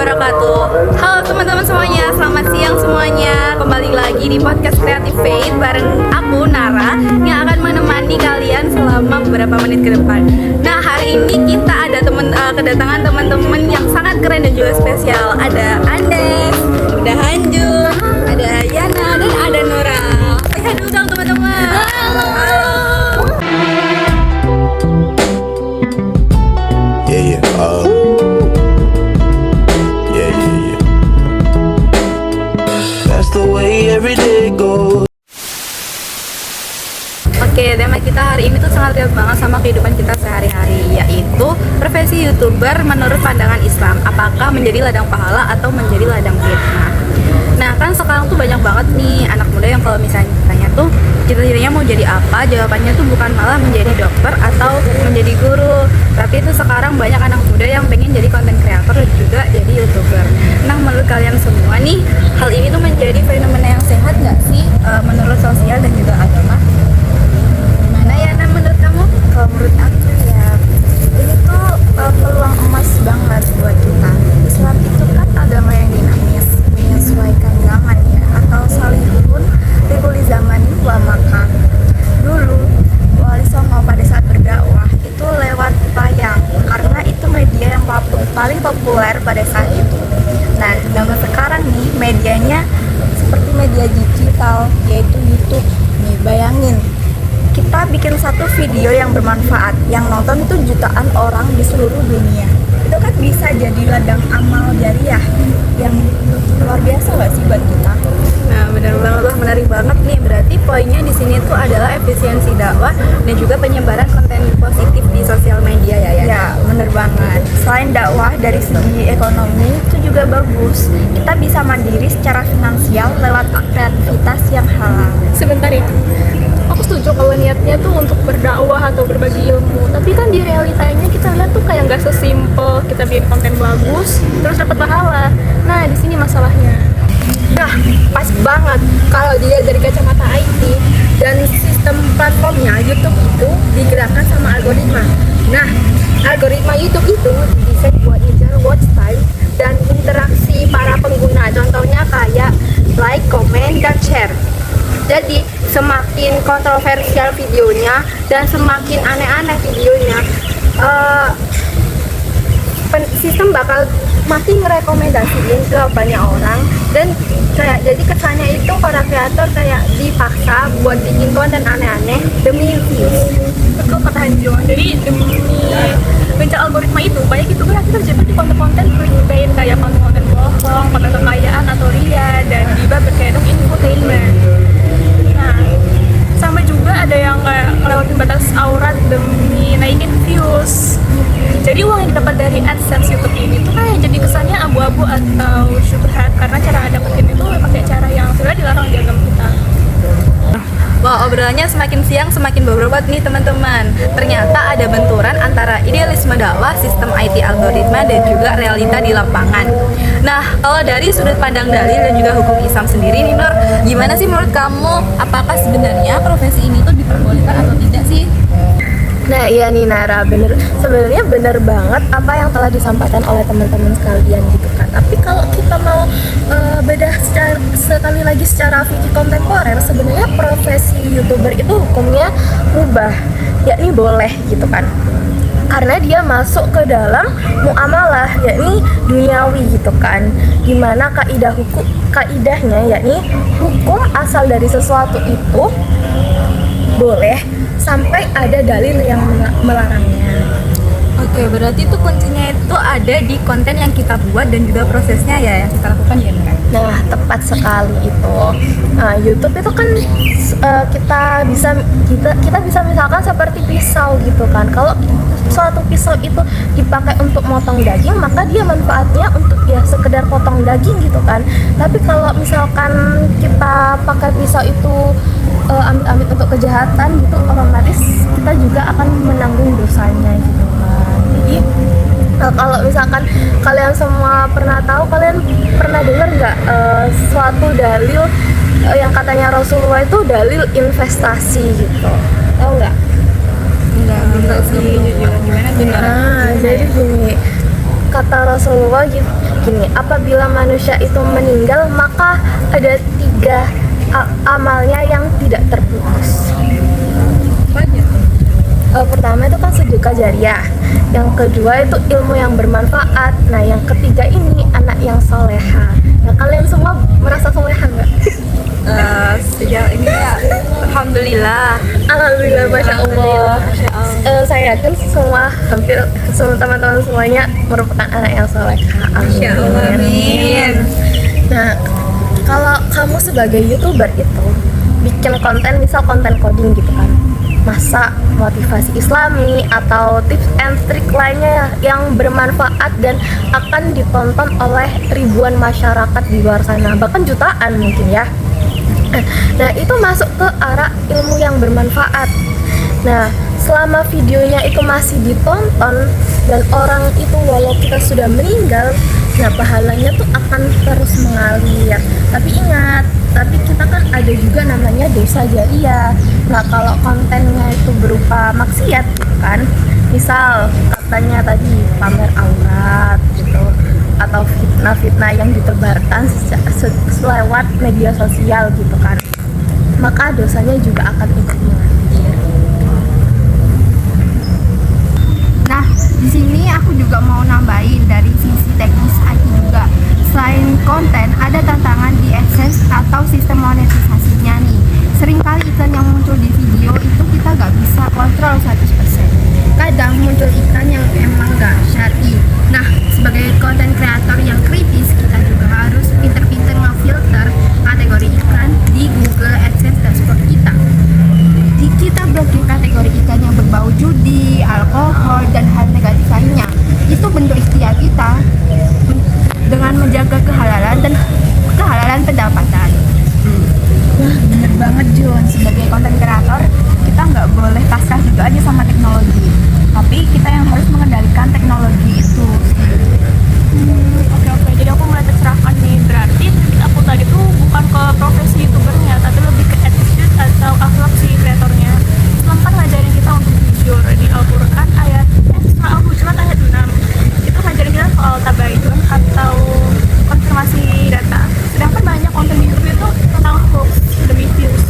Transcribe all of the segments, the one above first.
wabarakatuh. Halo teman-teman semuanya, selamat siang semuanya. Kembali lagi di podcast Creative Faith bareng aku Nara yang akan menemani kalian selama beberapa menit ke depan. Nah, hari ini kita ada kedatangan teman-teman yang sangat keren dan juga spesial. Ada Andes, ada Hanju, ada Yana, dan ada Nora. Lihat dulu dong teman-teman. Halo. Yeah. That's the way every day goes. Oke, tema kita hari ini tuh sangat relate banget sama kehidupan kita sehari-hari, yaitu profesi YouTuber menurut pandangan Islam. Apakah menjadi ladang pahala atau menjadi ladang fitnah? Nah, kan sekarang tuh banyak banget nih anak muda yang kalau misalnya ditanya tuh cita-citanya mau jadi apa, jawabannya tuh bukan malah menjadi dokter atau menjadi guru, tapi itu sekarang banyak anak muda yang pengen jadi content creator dan juga jadi YouTuber. Nah, menurut kalian semua nih, hal ini tuh menjadi fenomena yang sehat nggak sih menurut sosial dan juga agama? Gimana ya, Nah, menurut kamu? Kalau menurut aku ya, ini tuh peluang emas banget buat kita. Islam itu kan agama yang dinamis, menyesuaikan zaman ya, atau salihun likuli zaman wa makan. Dulu Wali Songo pada saat berdakwah itu lewat wayang, karena itu media yang paling populer pada saat itu. Nah, zaman sekarang nih medianya seperti media digital, yaitu YouTube. Nih, bayangin kita bikin satu video yang bermanfaat, yang nonton itu jutaan orang di seluruh dunia. Itu kan bisa jadi ladang amal jariah yang luar biasa nggak sih buat kita? Nah, benar banget lah, menarik banget nih. Berarti poinnya di sini tuh adalah efisiensi dakwah dan juga penyebaran konten positif di sosial media ya. Ya, bener banget. Selain dakwah, dari segi ekonomi itu juga bagus. Kita bisa mandiri secara finansial lewat kreativitas yang halal. Sebentar ya, aku setuju kalau niatnya tuh untuk berdakwah atau berbagi ilmu, tapi kan di realitanya kita lihat tuh kayak nggak sesimpel kita bikin konten bagus terus dapat pahala. Nah, di sini masalahnya. Nah, pas banget kalau dilihat dari kacamata IT dan sistem platformnya, YouTube itu digerakkan sama algoritma. Nah, algoritma YouTube itu didesain buat ngejar watch time dan interaksi para pengguna. Contohnya kayak like, comment, dan share. Jadi semakin kontroversial videonya dan semakin aneh-aneh videonya, sistem bakal masih ngerekomendasiin ke banyak orang, dan kayak jadi kesannya itu para kreator kayak dipaksa buat bikin konten aneh-aneh demi views. Betul kata Hanjo. Jadi demi mencar algoritma itu banyak YouTuber akhirnya terjebak di konten-konten clickbait kayak konten bohong, konten kekayaan atau ria, dan juga berkedok infotainment. Nah, sama juga ada yang kayak ngelewatin batas aurat demi naikin views. Jadi uang yang didapat dari AdSense YouTube ini tuh kayak jadi kesannya abu-abu atau syubhat, karena cara dapetin itu pakai cara yang sebenarnya dilarang di agama kita. Wah, obrolannya semakin siang semakin berbobot nih teman-teman. Ternyata ada benturan antara idealisme dakwah, sistem IT algoritma, dan juga realita di lapangan. Nah, kalau dari sudut pandang dalil dan juga hukum Islam sendiri nih Nur, gimana sih menurut kamu? Apakah sebenarnya profesi ini tuh diperbolehkan atau tidak sih? Nah, iya nih Nara, sebenarnya bener banget apa yang telah disampaikan oleh teman-teman sekalian gitu kan. Tapi kalau kita mau bedah sekali lagi secara fikih kontemporer, sebenarnya profesi YouTuber itu hukumnya rubah, yakni boleh gitu kan. Karena dia masuk ke dalam muamalah, yakni duniawi gitu kan, dimana kaidahnya yakni hukum asal dari sesuatu itu boleh sampai ada dalil yang melarangnya. Oke, berarti itu kuncinya itu ada di konten yang kita buat dan juga prosesnya ya yang kita lakukan ya Nur. Nah, tepat sekali itu. Nah, YouTube itu kan kita bisa misalkan seperti pisau gitu kan. Kalau suatu pisau itu dipakai untuk motong daging, maka dia manfaatnya untuk ya sekedar potong daging gitu kan. Tapi kalau misalkan kita pakai pisau itu amit-amit untuk kejahatan gitu, otomatis kita juga akan menanggung dosanya gitu kan. Jadi kalau misalkan kalian semua pernah dengar nggak suatu dalil yang katanya Rasulullah itu dalil investasi gitu, tahu nggak? Enggak sih, jujur. Gimana tuh? Jadi gini, kata Rasulullah gitu, gini, apabila manusia itu meninggal maka ada 3 amalnya yang tidak terputus. Pertama itu kan sedekah jariah, yang kedua itu ilmu yang bermanfaat, nah yang ketiga ini anak yang soleha. Nah kalian semua merasa soleha nggak? Sejauh ini ya, alhamdulillah. Alhamdulillah, masya Allah. Saya yakin hampir semua teman-teman semuanya merupakan anak yang soleha. Amin. Nah kalau kamu sebagai YouTuber itu bikin konten, misal konten coding gitu kan, masak, motivasi islami, atau tips and trik lainnya yang bermanfaat dan akan ditonton oleh ribuan masyarakat di luar sana, bahkan jutaan mungkin ya. Nah itu masuk ke arah ilmu yang bermanfaat. Nah selama videonya itu masih ditonton dan orang itu walau kita sudah meninggal, nah pahalanya tuh akan terus mengalir. Tapi ingat, tapi kita kan ada juga namanya dosa jariah. Nah kalau kontennya itu berupa maksiat gitu kan, misal katanya tadi pamer aurat gitu, atau fitnah-fitnah yang ditebarkan selewat media sosial gitu kan, maka dosanya juga akan ikut mengalir. Nah, di sini aku juga mau nambahin dari sisi teknis IT juga. Selain konten, ada tantangan di AdSense atau sistem monetisasinya nih. Seringkali iklan yang muncul di video itu kita nggak bisa kontrol 100%. Kadang muncul iklan yang emang nggak syar'i. Nah, sebagai konten kreator yang kritis, kita juga harus pinter-pinter ngefilter kategori iklan di Google AdSense dashboard kita. Kita blokir kategori iklan yang berbau judi, alkohol, dan hal negatif lainnya. Itu bentuk ikhtiar kita dengan menjaga kehalalan dan kehalalan pendapatan. Wah, bener banget Jun. Sebagai konten kreator, kita nggak boleh pasrah gitu aja sama teknologi. Tapi kita yang harus mengendalikan teknologi itu. Oke, jadi aku mulai tercerahkan nih. Berarti titik aku tadi tuh bukan ke profesi youtubernya, tapi lebih ke attitude atau akhlak si kreatornya. Islam kan ngajarin kita untuk jujur. Di Al-Quran surah Al-Hujurat ayat 6 itu ngajarin kita soal tabayun atau konfirmasi data. Sedangkan banyak konten di YouTube itu tentang hoax demi views.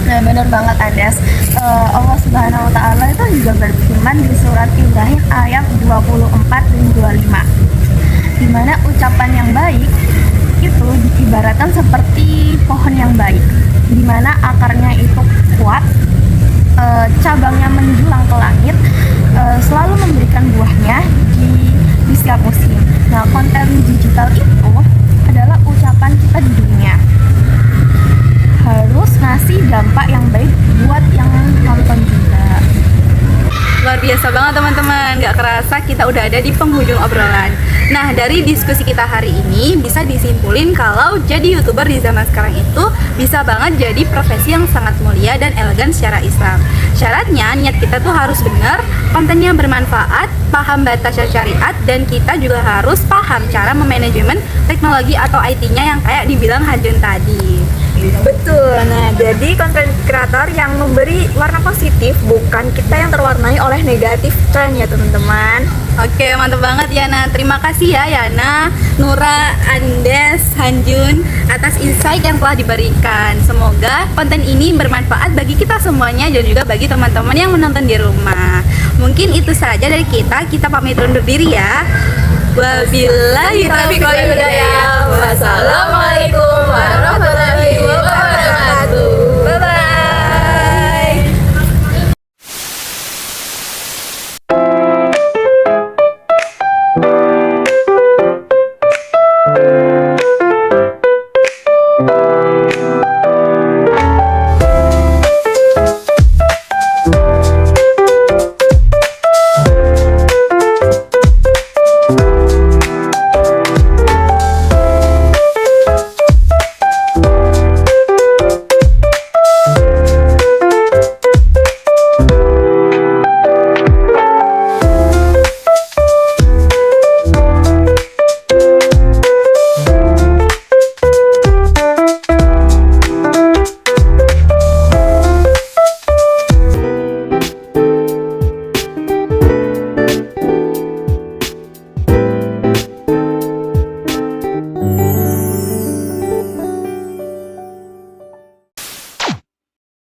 Nah bener banget Andes. Allah Subhanahu Wa Taala itu juga berfirman di surat Ibrahim ayat 24 dan 25, dimana ucapan yang baik itu diibaratkan seperti pohon yang baik, dimana akarnya itu kuat, cabangnya menjulang ke langit, selalu memberikan buahnya di setiap musim. Nah konten digital itu adalah ucapan kita di dunia, harus ngasih dampak yang baik buat yang nonton juga. Luar biasa banget teman-teman, gak kerasa kita udah ada di penghujung obrolan. Nah dari diskusi kita hari ini bisa disimpulin kalau jadi YouTuber di zaman sekarang itu bisa banget jadi profesi yang sangat mulia dan elegan secara Islam. Syaratnya niat kita tuh harus benar, kontennya bermanfaat, paham batas syariat, dan kita juga harus paham cara memanajemen teknologi atau IT-nya yang kayak dibilang Hanjun tadi. Betul. Nah, jadi konten kreator yang memberi warna positif, bukan kita yang terwarnai oleh negatif tren ya teman-teman. Oke, mantap banget Yana. Terima kasih ya Yana, Nura, Andes, Hanjun atas insight yang telah diberikan. Semoga konten ini bermanfaat bagi kita semuanya dan juga bagi teman-teman yang menonton di rumah. Mungkin itu saja dari kita. Kita pamit undur diri ya. Wabillahi taufiq wal hidayah. Wassalamualaikum